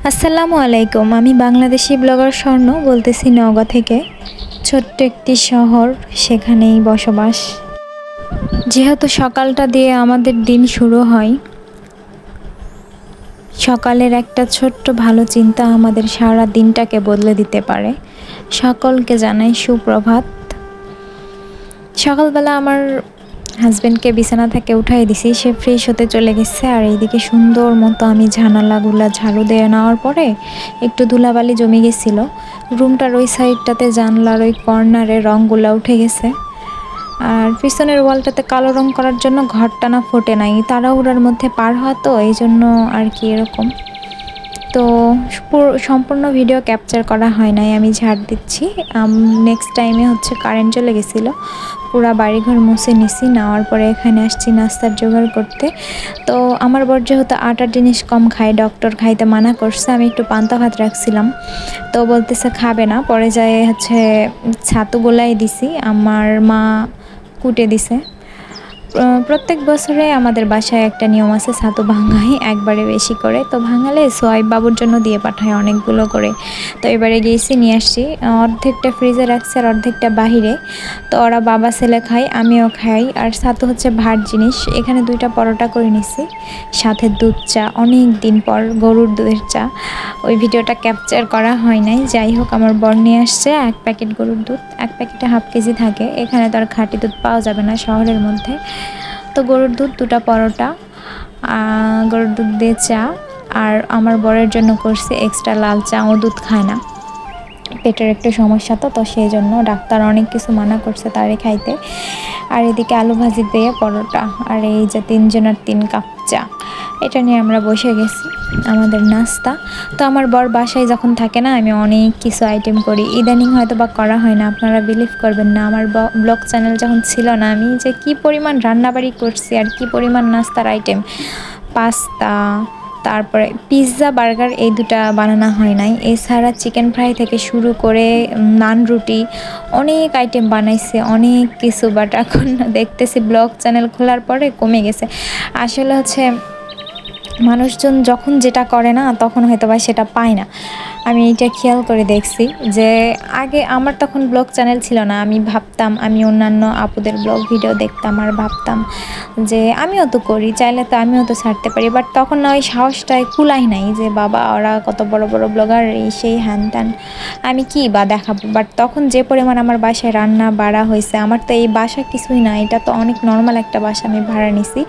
আসসালামু আলাইকুম। আমি বাংলাদেশি ব্লগার স্বর্ণ বলতেছি নওগাঁ থেকে। ছোট্ট একটি শহর, সেখানেই বসবাস। যেহেতু সকালটা দিয়ে আমাদের দিন শুরু হয়, সকালের একটা ছোট্ট ভালো চিন্তা আমাদের সারা দিনটাকে বদলে দিতে পারে। সকলকে জানাই সুপ্রভাত। সকালবেলা আমার হাজব্যান্ডকে বিছানা থেকে উঠাই দিছি, সে ফ্রেশ হতে চলে গেছে। আর এইদিকে সুন্দর মতো আমি জানালাগুলা ঝাড়ু দিয়ে নেওয়ার পরে একটু ধুলাবালি জমে গেছিল রুমটার ওই সাইডটাতে, জানলার ওই কর্নারে রঙগুলা উঠে গেছে। আর পিছনের ওয়ালটাতে কালো রং করার জন্য ঘরটা না ফোটে নাই, তাড়াহুড়ার মধ্যে পার হওয়া তো, এই জন্য আর কি এরকম। তো সম্পূর্ণ ভিডিও ক্যাপচার করা হয় নাই, আমি ঝাড় দিচ্ছি। নেক্সট টাইমে হচ্ছে কারেন্ট চলে গেছিলো, পুরা বাড়িঘর মুছে নিছি। নেওয়ার পরে এখানে আসছি নাস্তার জোগাড় করতে। তো আমার বর যেহেতু আটার জিনিস কম খায়, ডক্টর খাইতে মানা করছে, আমি একটু পান্তা ভাত রাখছিলাম, তো বলতেছে খাবে না। পরে যায় হচ্ছে ছাতু গোলাই দিছি, আমার মা কুটে দিছে। প্রত্যেক বছরে আমাদের বাসায় একটা নিয়ম আছে, ছাতু ভাঙাই একবারে বেশি করে। তো ভাঙালে সোয়াইব বাবুর জন্য দিয়ে পাঠায় অনেকগুলো করে। তো এবারে গিয়েছি নিয়ে আসছি, অর্ধেকটা ফ্রিজে রাখছি আর অর্ধেকটা বাহিরে। তো ওরা বাবা ছেলে খায়, আমিও খাই। আর ছাতু হচ্ছে ভাত জিনিস। এখানে 2টা পরোটা করে নিছি, সাথে দুধ চা, অনেক দিন পর গরুর দুধের চা। ওই ভিডিওটা ক্যাপচার করা হয় নাই। যাই হোক, আমার বর নিয়ে আসছে 1 প্যাকেট গরুর দুধ, 1 প্যাকেটে হাফ কেজি থাকে। এখানে তো আর খাঁটি দুধ পাওয়া যাবে না শহরের মধ্যে। তো গরুর দুধ, 2টা পরোটা, গরুর দুধ দিয়ে চা। আর আমার বরের জন্য করছি এক্সট্রা লাল চা, ও দুধ খায় না, পেটের একটু সমস্যা, তো সেই জন্য ডাক্তার অনেক কিছু মানা করছে তারে খাইতে। আর এদিকে আলু ভাজি দিয়ে পরোটা, আর এই যে 3 জনের 3 কাপ চা, এটা নিয়ে আমরা বসে গেছি আমাদের নাস্তা। তো আমার বর বাসায় যখন থাকে না, আমি অনেক কিছু আইটেম করি। ইদানিং হয়তো বা করা হয় না, আপনারা বিলিভ করবেন না। আমার ব্লগ চ্যানেল যখন ছিল না, আমি যে কি পরিমাণ রান্নাবাড়ি করছি আর কি পরিমাণ নাস্তার আইটেম, পাস্তা, তারপরে পিৎজা, বার্গার, এই 2টা বানানো হয় নাই। এছাড়া চিকেন ফ্রাই থেকে শুরু করে নান রুটি, অনেক আইটেম বানাইছে, অনেক কিছু। বাট এখন দেখতেছি ব্লগ চ্যানেল খোলার পরে কমে গেছে। আসলে হচ্ছে মানুষজন যখন যেটা করে না, তখন হয়তো বা সেটা পায় না। আমি এটা খেয়াল করে দেখছি যে আগে আমার তখন ব্লগ চ্যানেল ছিল না, আমি ভাবতাম, আমি অন্যান্য আপুদের ব্লগ ভিডিও দেখতাম আর ভাবতাম যে আমিও তো করি, চাইলে তো আমিও তো ছাড়তে পারি। বাট তখন না ওই সাহসটাই কুলাই নাই যে বাবা ওরা কত বড় বড় ব্লগার, এই সেই হ্যান ত্যান, আমি কি বা দেখাবো। বাট তখন যে পরিমাণ আমার বাসায় রান্না বাড়া হয়েছে, আমার তো এই বাসা কিছুই না, এটা তো অনেক নর্মাল একটা বাসা আমি ভাড়া নিছি।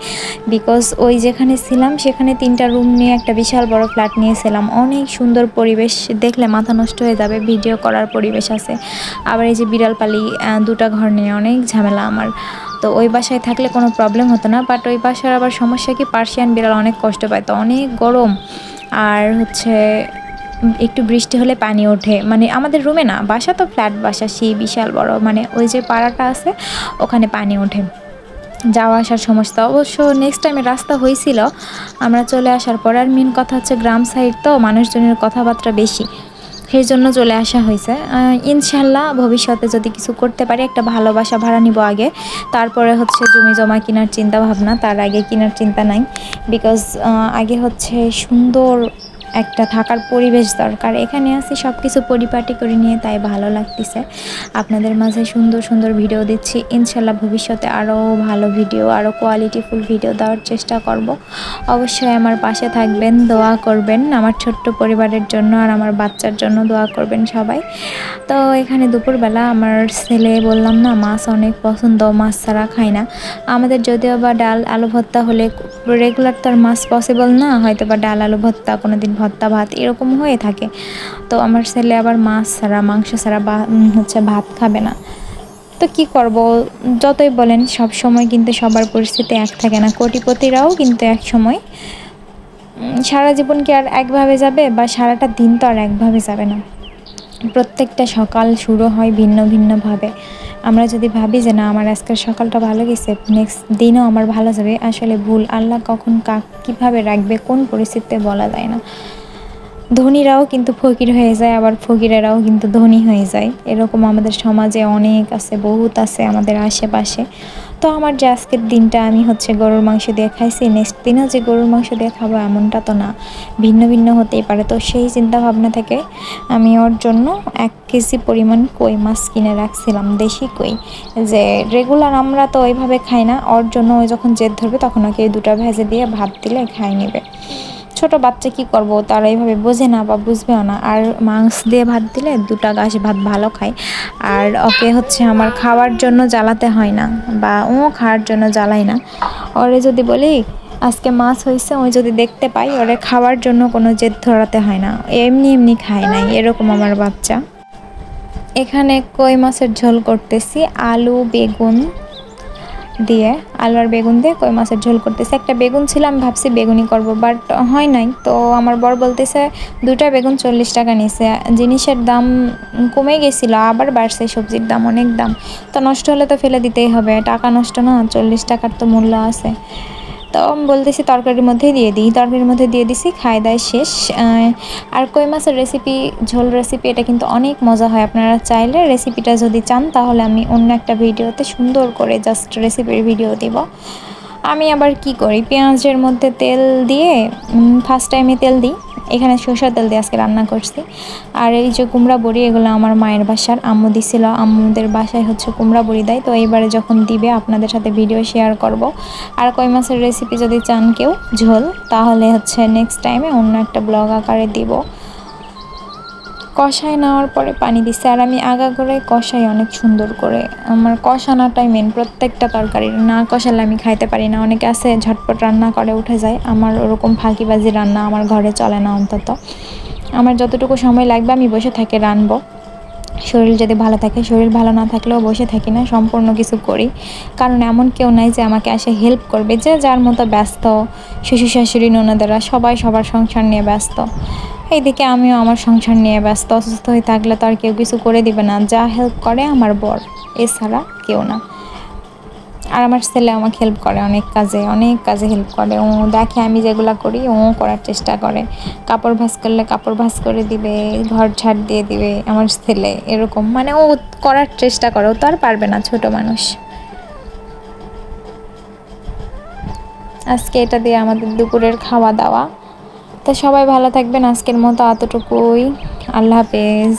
বিকজ ওই যেখানে ছিলাম সেখানে 3টা রুম নিয়ে একটা বিশাল বড় ফ্ল্যাট নিয়েছিলাম। অনেক সুন্দর পরিবেশ, দেখলে মাথা নষ্ট হয়ে যাবে, ভিডিও করার পরিবেশ আছে। আবার এই যে বিড়াল পালি, 2টা ঘর নিয়ে অনেক ঝামেলা আমার। তো ওই বাসায় থাকলে কোনো প্রবলেম হতো না। বাট ওই বাসার আবার সমস্যা কি, পার্সিয়ান বিড়াল অনেক কষ্ট পায়, তো অনেক গরম। আর হচ্ছে একটু বৃষ্টি হলে পানি ওঠে, মানে আমাদের রুমে না, বাসা তো ফ্ল্যাট বাসা, সেই বিশাল বড়, মানে ওই যে পাড়াটা আছে ওখানে পানি ওঠে, যাওয়া আসার সমস্যা। অবশ্য নেক্সট টাইমে রাস্তা হয়েছিল আমরা চলে আসার পর। আর মেন কথা হচ্ছে গ্রাম সাইড তো, মানুষজনের কথাবার্তা বেশি, সেই জন্য চলে আসা হয়েছে। ইনশাল্লাহ ভবিষ্যতে যদি কিছু করতে পারি, একটা ভালো বাসা ভাড়া নিব আগে, তারপরে হচ্ছে জমি জমা কেনার চিন্তা ভাবনা, তার আগে কেনার চিন্তা নাই। বিকজ আগে হচ্ছে সুন্দর একটা থাকার পরিবেশ দরকার। এখানে আছি সব কিছু পরিপাটি করে নিয়ে, তাই ভালো লাগতেছে। আপনাদের মাঝে সুন্দর সুন্দর ভিডিও দিচ্ছি, ইনশাল্লাহ ভবিষ্যতে আরও ভালো ভিডিও, আরও কোয়ালিটিফুল ভিডিও দেওয়ার চেষ্টা করব। অবশ্যই আমার পাশে থাকবেন, দোয়া করবেন আমার ছোট্ট পরিবারের জন্য, আর আমার বাচ্চার জন্য দোয়া করবেন সবাই। তো এখানে দুপুরবেলা আমার ছেলে, বললাম না, মাছ অনেক পছন্দ, মাছ ছাড়া খায় না। আমাদের যদিও বা ডাল আলু ভর্তা হলে, রেগুলার তো আর মাছ পসিবল না, হয়তো বা ডাল আলু ভর্তা, কোনো দিন ভর্তা ভাত, এরকম হয়ে থাকে। তো আমার ছেলে আবার মাছ ছাড়া, মাংস ছাড়া হচ্ছে ভাত খাবে না। তো কি করব, যতই বলেন সব সময় কিন্তু সবার পরিস্থিতি এক থাকে না। কোটিপতিরাও কিন্তু এক সময়, সারা জীবন কি আর একভাবে যাবে, বা সারাটা দিন তো আর একভাবে যাবে না। প্রত্যেকটা সকাল শুরু হয় ভিন্ন ভিন্নভাবে। আমরা যদি ভাবি যে না, আমার আজকের সকালটা ভালো গেছে, নেক্সট দিনও আমার ভালো যাবে, আসলে ভুল। আল্লাহ কখন কীভাবে রাখবে, কোন পরিস্থিতিতে বলা যায় না। ধনীরাও কিন্তু ফকির হয়ে যায়, আবার ফকিরেরাও কিন্তু ধনী হয়ে যায়, এরকম আমাদের সমাজে অনেক আছে, বহুত আছে আমাদের আশেপাশে। তো তো আমার যে আজকের দিনটা আমি হচ্ছে গরুর মাংস দিয়ে খাইছি, নেক্সট দিনও যে গরুর মাংস দিয়ে খাবো এমনটা তো না, ভিন্ন ভিন্ন হতেই পারে। তো সেই চিন্তা ভাবনা থেকে আমি ওর জন্য 1 কেজি পরিমাণ কই মাছ কিনে রাখছিলাম, দেশি কই, যে রেগুলার আমরা তো ওইভাবে খাই না। ওর জন্য ওই যখন জেদ ধরবে তখন ওকে 2টা ভেজে দিয়ে ভাত দিলে খাই নেবে। ছোট বাচ্চা কি করব, তারা এইভাবে বোঝে না বা বুঝবেও না। আর মাংস দিয়ে ভাত দিলে 2টা গাছ ভাত ভালো খায়। আর ওকে হচ্ছে আমার খাওয়ার জন্য জ্বালাতে হয় না, বা ও খাওয়ার জন্য জ্বালাই না। ওরে যদি বলি আজকে মাছ হয়েছে, ওই যদি দেখতে পাই, ওরে খাওয়ার জন্য কোনো জেদ ধরাতে হয় না, এমনি এমনি খায় নাই, এরকম আমার বাচ্চা। এখানে কই মাছের ঝোল করতেছি, আলু বেগুন দিয়ে, আলু আর বেগুন দিয়ে কই মাছের ঝোল করতেছে। একটা বেগুন ছিল, আমি ভাবছি বেগুনি করব, বাট হয় নাই। তো আমার বর বলতেছে 2টা বেগুন 40 টাকা নিছে, জিনিসের দাম কমে গেছিলো, আবার বাড়ছে, সবজির দাম অনেক দাম। তো নষ্ট হলে তো ফেলে দিতেই হবে, টাকা নষ্ট না, 40 টাকার তো মূল্য আছে। তো আমি বলতেছি তরকারির মধ্যেই দিয়ে দিই, তরকারির মধ্যে দিয়ে দিছি, খাই দায় শেষ। আর কই মাছের রেসিপি, ঝোল রেসিপি, এটা কিন্তু অনেক মজা হয়। আপনারা চাইলে রেসিপিটা যদি চান তাহলে আমি অন্য একটা ভিডিওতে সুন্দর করে জাস্ট রেসিপির ভিডিও দিব। আমি আবার কি করি, পেঁয়াজের মধ্যে তেল দিয়ে, ফার্স্ট টাইমে তেল দিই, এখানে সরষের তেল দিয়ে আজকে রান্না করছি। আর এই যে কুমড়া বড়ি, এগুলো আমার মায়ের বাসার, আম্মু দিছিল, আম্মুদের বাসায় হচ্ছে কুমড়া বড়ি দেয়। তো এইবারে যখন দিবে আপনাদের সাথে ভিডিও শেয়ার করব। আর কই মাছের রেসিপি যদি চান কেউ ঝোল, তাহলে হচ্ছে নেক্সট টাইমে অন্য একটা ব্লগ আকারে দিব। কষায় নেওয়ার পরে পানি দিচ্ছে, আর আমি আগাগোড়ায় কষাই অনেক সুন্দর করে। আমার কষানোটাই মেন, প্রত্যেকটা তরকারি না কষালে আমি খাইতে পারি না। অনেকে আছে ঝটপট রান্না করে উঠে যায়, আমার ওরকম ফাঁকিবাজি রান্না আমার ঘরে চলে না। অন্তত আমার যতটুকু সময় লাগবে আমি বসে থেকে রানবো। শরীর যদি ভালো থাকে, শরীর ভালো না থাকলেও বসে থাকি না, সম্পূর্ণ কিছু করি। কারণ এমন কেউ নাই যে আমাকে এসে হেল্প করবে, যে যার মতো ব্যস্ত, শ্বশুর শাশুড়ি ননদেরা সবাই সবার সংসার নিয়ে ব্যস্ত। এইদিকে আমিও আমার সংসার নিয়ে ব্যস্ত। অসুস্থ হয়ে থাকলে তো আর কেউ কিছু করে দিবে না, যা হেল্প করে আমার বর, এছাড়া কেউ না। আর আমার ছেলে আমাকে হেল্প করে অনেক কাজে হেল্প করে। ও দেখে আমি যেগুলো করি ও করার চেষ্টা করে। কাপড় ভাঁজ করলে কাপড় ভাঁজ করে দিবে, ঘর ঝাড় দিয়ে দিবে আমার ছেলে, এরকম মানে ও করার চেষ্টা করে। ও তো আর পারবে না, ছোট মানুষ। আজকে এটা দিয়ে আমাদের দুপুরের খাওয়া দাওয়া। তো সবাই ভালো থাকবেন, আজকের মতো এতটুকুই। আল্লাহ হাফেজ।